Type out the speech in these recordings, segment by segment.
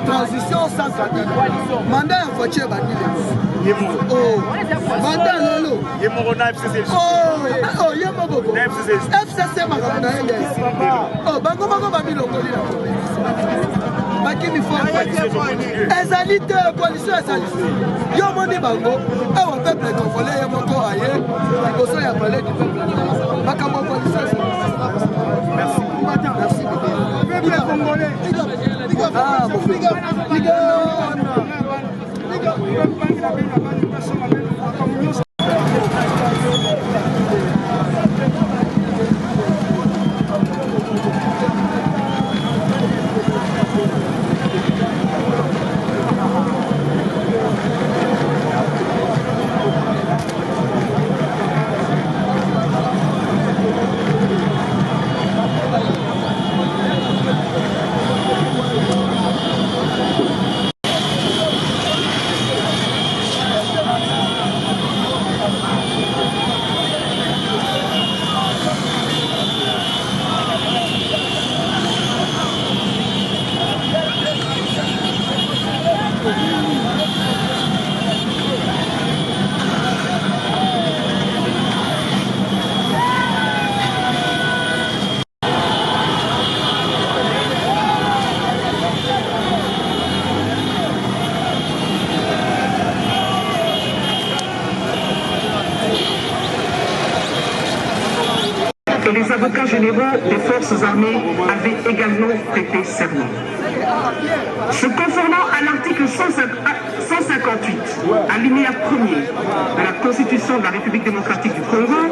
Transition sans mandat à voiture mandat lolo FCC Ezalité, coalition ezalité. Yo moni bango, awa peuple congolais ya moko aye, liboso ya palais du peuple. Makambo coalition ezalité. Merci. Merci. Peuple congolais. Ah, big up. Et les avocats généraux des forces armées avaient également prêté serment. Se conformant à l'article 158, alinéa 1er de la Constitution de la République démocratique du Congo,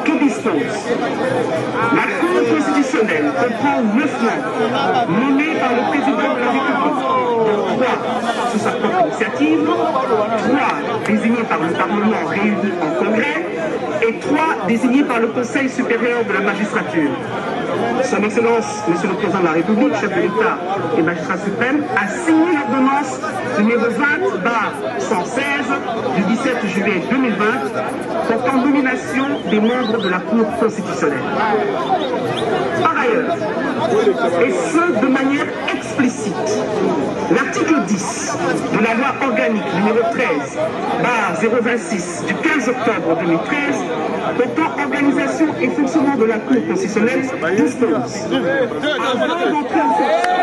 qui dispose: la Cour constitutionnelle comprend 9 membres nommés par le président de la République, 3 sous sa propre initiative, 3 désignés par le Parlement réuni en Congrès et 3 désignés par le Conseil supérieur de la magistrature. Son Excellence, Monsieur le Président de la République, chef de l'État et magistrat suprême, a signé l'ordonnance numéro 20/116 du 17 juillet 2020 portant nomination des membres de la Cour constitutionnelle. Par ailleurs, et ce de manière explicite, l'article 10 de la loi organique numéro 13/026 du 15 octobre 2013 portant organisation et fonctionnement de la Cour constitutionnelle dispose: avant d'entrer en fonction,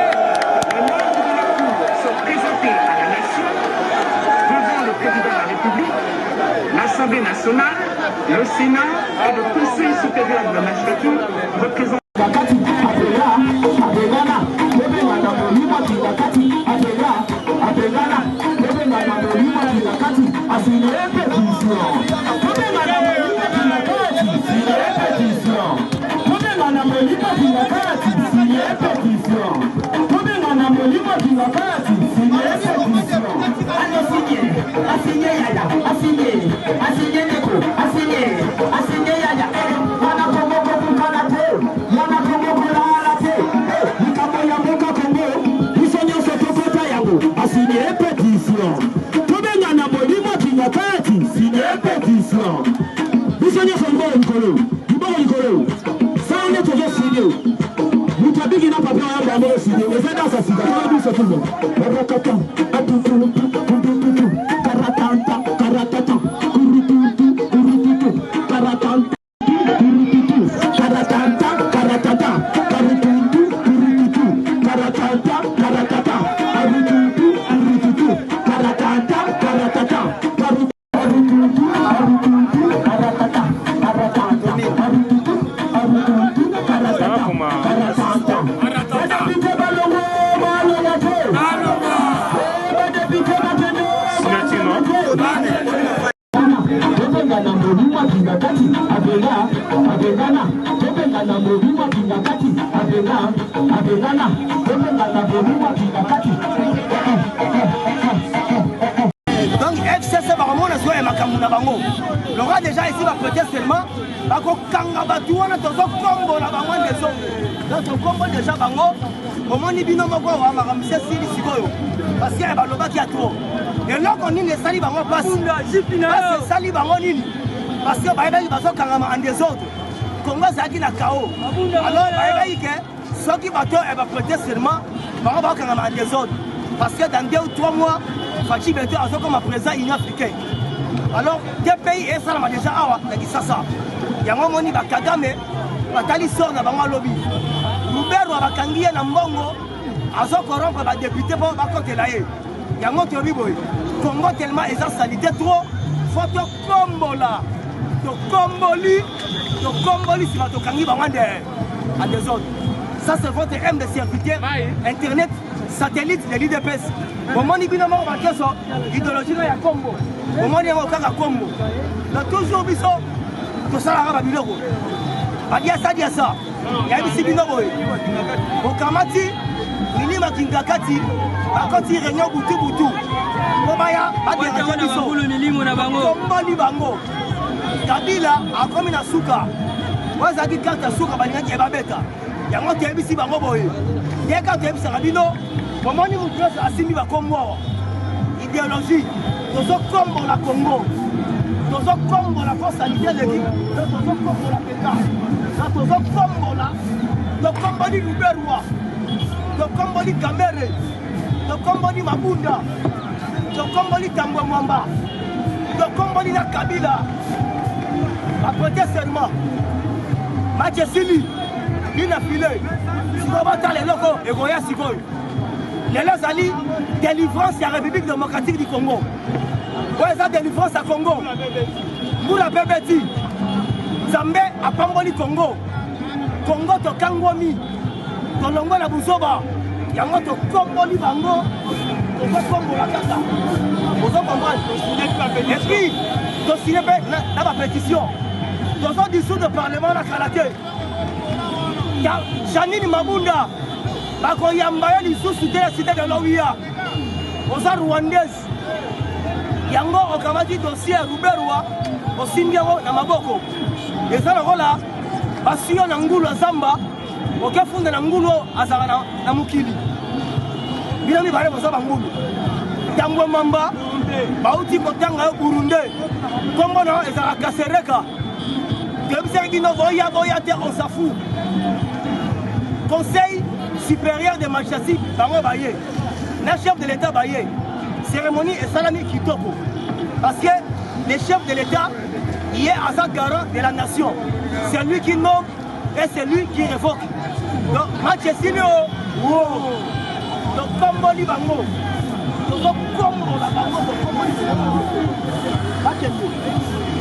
les membres de la Cour sont présentés à la nation devant le président de la République, l'Assemblée nationale, le Sénat et le Conseil supérieur de la magistrature représentant Assigné Yaya, assigné Neko, assigné Yaya. Mutabiki na papa ya bango sidi. Ezenda sa sidi. Kwa biso tumo. Karatata. Karatata. Karatata. Kurututu. Kurututu. Karatata. Kurututu. Karatata. Karatata. Kurututu. Kurututu. Karatata. Karatata. Kurututu. Kurututu. Karatata. Karatata. Donc FCC vraiment na soya makamuna bango. Le roi déjà ici va prêter seulement bako kanga batu wana tozo kombo na bango ndezo. Donc kombo déjà bango omoni bino moko wa makamisa sili sikoyo. Parce que ba loba ki a trop. Et là on ni sali bango passe. Parce sali bango nini? Parce que ba ba bazo kanga ma des autres. Congo zaki na KO. Alors ba ke soki bato e ba prêter seulement bango ba kanga ma des autres. Parce que dans 2 ou 3 mois Fachi Bento a comme président Union africaine. Alors, des pays et ça déjà awa na Kisasa. Yango moni ba Kagame batali sort na bango lobby. Lubero bakangiye na mbongo azo corrompre ba député pour ba côté là ye. Yango to biboy. Congo tellement eza salité trop photo kombola. To komboli si ba to kangi ba ngande à des autres. Ça c'est votre M de serviteur internet satellite de l'IDPS. Comment ni bino moko bakeso idéologie ya Congo. Comment ni mo kaka Congo. Na toujours biso to sala ba biloko. Badia ça. Ya bisi bino boy. Okamati milima kingakati bakoti réunion butu. Komaya badia biso. Milimo na bango. Komba ni bango. Kabila akomi na suka. Waza ki kata suka balinga babeta. Yango te bisi bango boy. Deka te bisi rabino. Comment nous faisons assimilé à Congo? Idéologie, nous sommes comme la Congo, nous sommes comme la force sanitaire de l'île, nous sommes comme la PETA, nous sommes comme la, nous sommes comme Luberwa, nous sommes comme Kamere, nous sommes comme Mabunda, nous sommes comme Tambouamamba, nous sommes comme Kabila. Après seulement, Mathieu Sili, il a filé, si on va les locaux, et Goya Sikoy. Les Lazali, délivrance à la République démocratique du Congo. Ouais, ça délivrance à Congo. Nous la Bébéti. Zambé à Pamboli Congo. Congo to Kangomi. Tolongo la Bouzoba. Yango to Komboli Bango. To Congo la Kata. Vous comprenez? Et puis, to signer dans la pétition. Dans un dissous de parlement à Kalaté. Janine Mabunda. Bako yambaya lisusu de la cité de l'Ouia. Aux Rwandaises. Yango okamati dossier Ruberwa. Au Simbiao na Maboko. Et ça le là. Basio na ngulu Zamba. Okafunda na ngulu azana na mukili. Bila mi bare bosa ngulu. Tambo mamba. Bauti kotanga Burundi. Kongo na ezara kasereka. Kebisa ngino boya te on s'en fout. Conseil supérieur de Machassi, Bango Baye, le chef de l'État Baye, cérémonie et salami Kitoko. Parce que le chef de l'État, il est à sa garant de la nation. C'est lui qui nomme et c'est lui qui révoque. Donc, Machassi, donc, Komboli Bango, donc, Kombo la Bango,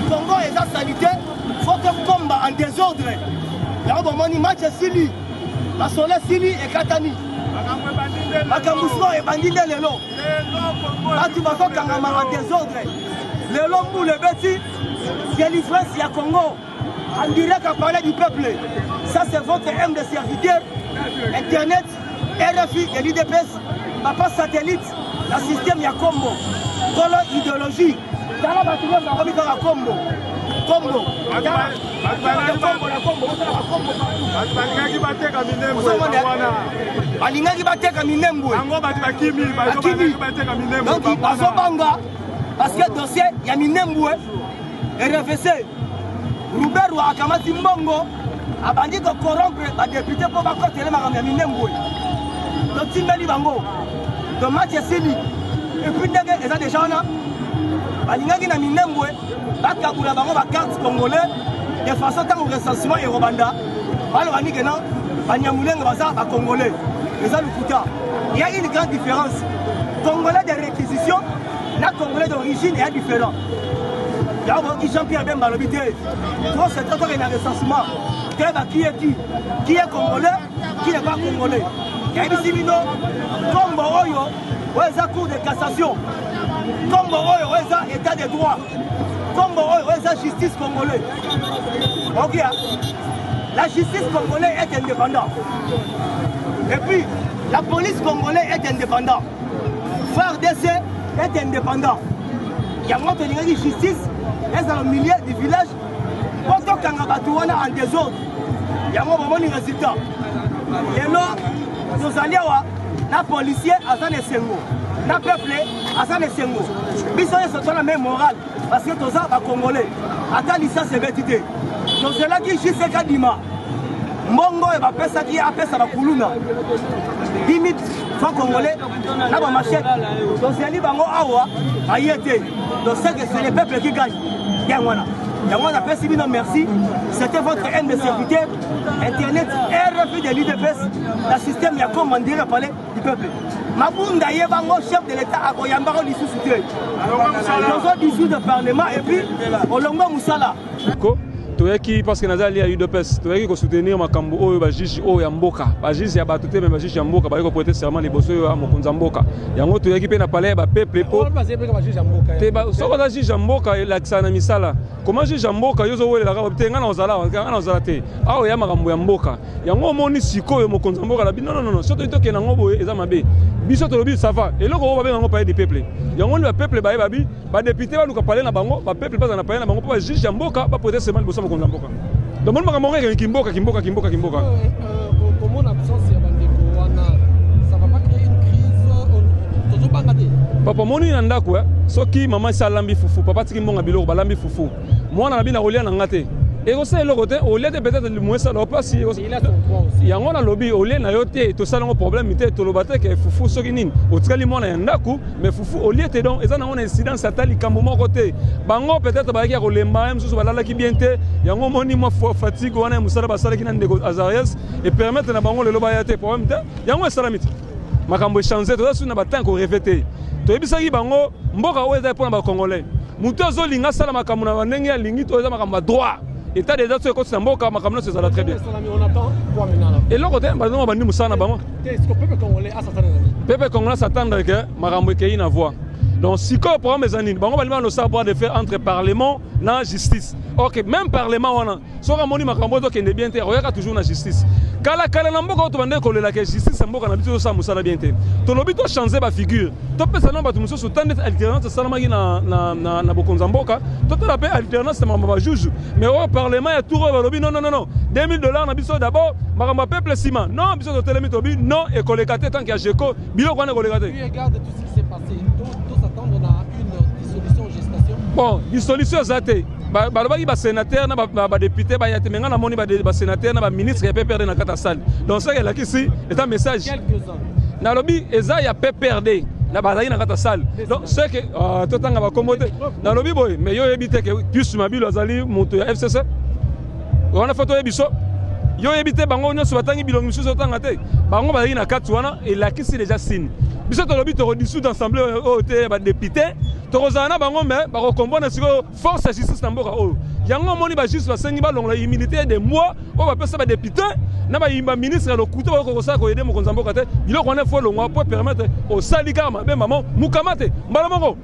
Congo est sa salité, faut que combat en désordre. Là, on dit Machassi. Basole Sili et Katani. Makambouslo et bandit de l'élo. Là, tu vas faire un désordre. L'élo pour le bêtis, c'est l'Israël, c'est à Congo. En direct à parler du peuple. Ça, c'est votre M de serviteur. Internet, RFI et l'IDPS, papa satellite, le système ya Combo. Colo idéologie. Dans la bâtiment, ça va à Combo. Combo. Balingaki bateka minembwe. Donc bazobanga parce que dossier ya minembwe RFC Ruberwa akamati mbongo abandi ko corrompre ba député pour ba côté les makambo ya minembwe to timbeli bango de match esili et puis ndenge eza déjà on balingaki na minembwe bakabula bango ba carte congolais de façon tant au recensement et Rwanda baloba ni que non banyamulenge baza ba congolais eza lukuta. Il y a une grande différence. Congolais de réquisition, la Congolais d'origine est différent. Il y a Jean-Pierre Bemba l'habité. Trop c'est trop un recensement. Qui est Congolais, qui n'est pas Congolais. Il y a ici Mino, Combo Oyo, Weza Cour de cassation. Combo Oyo, Weza État de droit. Combo Oyo, Weza justice congolais. Ok, la justice congolaise est indépendante. Et puis, la police congolaise est indépendante. FARDC est indépendant. Il y a une justice, est dans le milieu du village. Pourtant, quand on a en désordre, il y a vraiment un résultat. Et là, nous allons la policier à San Essengo, la peuple à San Essengo. Ils sont la même morale parce que tous les Congolais, à ta licence de vérité. Donc c'est là qui juste Kadima. Mongo et ma pesa qui a fait sa kuluna. 10 000 francs congolais, là ma machette. Donc c'est Libango Awa, Ayete. Donc c'est que c'est les peuples qui gagnent. Yangwana. Yangwana Pesi Bino, merci. C'était votre haine de sécurité. Internet, RFI de l'IDPS, le système y a commandé le palais du peuple. Mabunda Yebango, chef de l'État, à Koyambaro, l'issue soutenu. Nous avons dissous de parlement et puis, Olongo Moussala. Toyaki parce que nazali ya UDPS toyaki ko soutenir makambo oyo ba juge oyo ya mboka ba juge ya batuté même ba juge ya mboka ba ko prêter serment liboso yo ya mokonza mboka yango toyaki pe na palais ba peuple po te ba soko za juge ya mboka la kisana misala comment juge ya mboka yozo wele la ka te ngana ozala te awo ya makambo ya mboka yango moni sikoyo mokonza mboka la non non non soto itoke na ngobo eza mabe biso to lobi ça va et loko ba benga ngo palais du peuple yango ni ba peuple ba babi ba député ba luka palais na bango ba peuple ba na palais na bango po ba juge ya mboka ba prêter serment liboso mokonza mboka donc mon makambo ngeke kimboka comment l'absence ya bandeko wana ça va pas créer une crise toujours pas raté papa moni na ndako soki mama salambi fufu papa tiki mbonga biloko balambi fufu mwana na bina rolia na ngate et aussi le côté au lieu de peut-être le moins ça pas si il a son droit aussi ya ngona lobby au lieu na yote to sala ngo problème ité to lobate ke fufu soki nini otikali mwana ya ndako mais fufu au lieu te donc eza na ngona incident satali kambo mo côté bango peut-être ba ya ko lemba même sous balala ki bien te yango moni mo fatigue wana musala basala ki na ndeko Azarias et permettre na bango le loba ya te problème te yango salamite makambo changer to ça na batank ko répéter to ebisaki bango mboka oza pour na ba congolais muto zo linga sala makambo na ndenge ya lingi to eza makambo droit état des autres côtés mboka makamno c'est ça très bien on attend quoi maintenant et là côté bazongo bandi musana bango est-ce que peuple congolais a s'attendre peuple congolais s'attendre que makambo ke ina voix donc si quoi pour mes bango balima le savoir de faire entre parlement na justice OK même parlement wana soka moni makambo to kende bien te royaka toujours na justice kala na mboka to bande ko lela ke justice mboka na biso sa musala bien te to lobi to changer ba figure to pesa no ba tumuso so tande alternance salama na bokonza mboka to to la paix alternance mamba ba juge mais au parlement ya tout ba lobi non $2000 na biso d'abord makamba peuple sima non biso to telemi to bi non et kolekate tant que jeko bilo kwana kolekate regarde tout ce qui s'est passé tous attendre na une dissolution gestation bon dissolution zate balobaki ba sénateur na ba député ba yate menga na moni ba sénateur na ba ministre ya PPRD na kata salle donc ça là ici est un message quelques-uns na lobi eza ya PPRD na bazali na kata salle donc c'est que totanga ba kombote na lobi boy mais yo yebite ke plus mabilo azali moto ya FCC wana photo yebiso yo yebite bango nyonso batangi bilongo misusu tanga te bango bazali na kati wana et la kisi déjà signe biso to lobi to redissoudre d'assemblée au te ba député to rozana bango mais ba rekombona siko force à justice na mboka o yango moni ba justice basengi ba longola immunité de mois o ba pesa ba député na ba yimba ministre lo kuto ba ko sa ko aider mokonza mboka te biloko wana fo longwa pour permettre au salika mabe maman mukamate mbala moko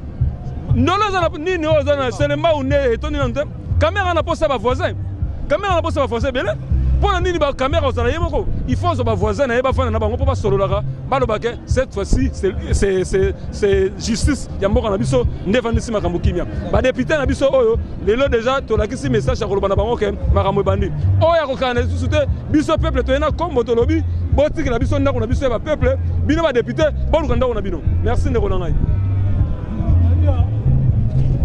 ndolo za nini o za na selemba une etoni nante caméra na posa ba voisin belé pour la nini ba caméra za yemoko il faut ba voisin na ba fana na bango pour ba sololaka baloba ke cette fois-ci c'est justice ya mboka na biso ndefandisi makambo kimia ba député na biso oyo lelo déjà to la kisi message ya koloba na bango ke makambo bandi oya ko kana susute biso peuple to ena comme tolobi botiki na biso ndako na biso ya ba peuple bino ba député boluka ndako na bino merci ndeko na ngai